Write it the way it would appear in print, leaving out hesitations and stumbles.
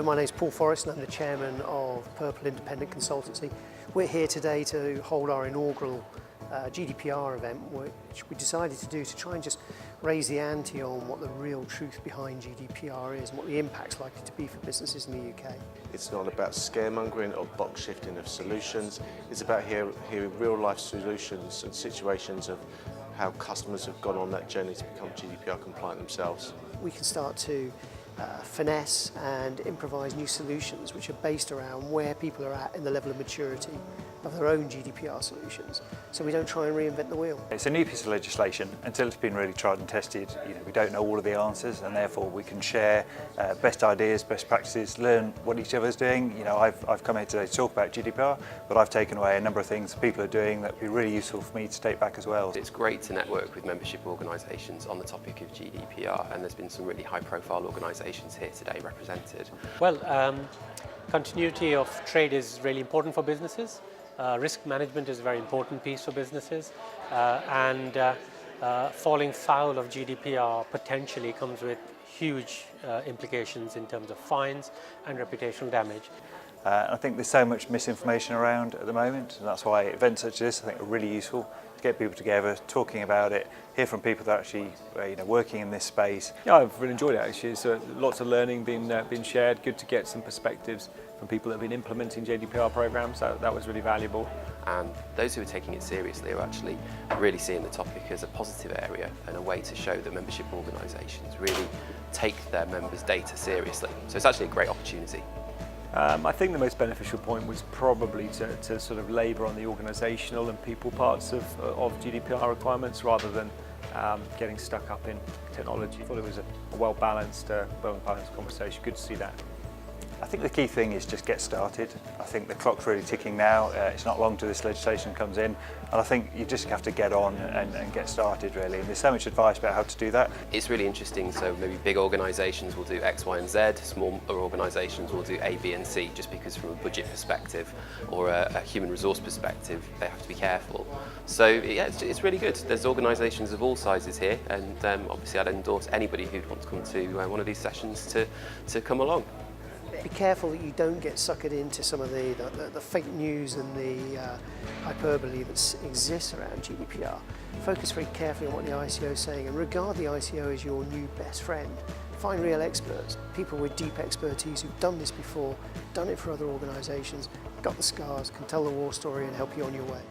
Hello, my name is Paul Forrest and I'm the Chairman of Purple Independent Consultancy. We're here today to hold our inaugural GDPR event, which we decided to do to try and just raise the ante on what the real truth behind GDPR is and what the impact's likely to be for businesses in the UK. It's not about scaremongering or box shifting of solutions. It's about hearing real life solutions and situations of how customers have gone on that journey to become GDPR compliant themselves. We can start to finesse and improvise new solutions which are based around where people are at in the level of maturity of their own GDPR solutions, so we don't try and reinvent the wheel. It's a new piece of legislation. Until it's been really tried and tested, we don't know all of the answers, and therefore we can share best ideas, best practices, learn what each other's doing. I've come here today to talk about GDPR, but I've taken away a number of things people are doing that would be really useful for me to take back as well. It's great to network with membership organisations on the topic of GDPR, and there's been some really high-profile organisations here today represented. Well, continuity of trade is really important for businesses. Risk management is a very important piece for businesses, and falling foul of GDPR potentially comes with huge implications in terms of fines and reputational damage. I think there's so much misinformation around at the moment, and that's why events such as this I think are really useful to get people together, talking about it, hear from people that are actually working in this space. Yeah, I've really enjoyed it actually. So lots of learning being shared. Good to get some perspectives from people that have been implementing GDPR programs. That was really valuable. And those who are taking it seriously are actually really seeing the topic as a positive area and a way to show that membership organisations really take their members' data seriously. So it's actually a great opportunity. I think the most beneficial point was probably to sort of labour on the organisational and people parts of GDPR requirements rather than getting stuck up in technology. I thought it was a well-balanced conversation. Good to see that. I think the key thing is just get started. I think the clock's really ticking now. It's not long till this legislation comes in, and I think you just have to get on and get started really. And there's so much advice about how to do that. It's really interesting, so maybe big organisations will do X, Y and Z, smaller organisations will do A, B and C, just because from a budget perspective or a human resource perspective they have to be careful. So yeah, it's really good. There's organisations of all sizes here, and obviously I'd endorse anybody who'd want to come to one of these sessions to come along. Be careful that you don't get suckered into some of the fake news and the hyperbole that exists around GDPR. Focus very carefully on what the ICO is saying and regard the ICO as your new best friend. Find real experts, people with deep expertise who've done this before, done it for other organisations, got the scars, can tell the war story and help you on your way.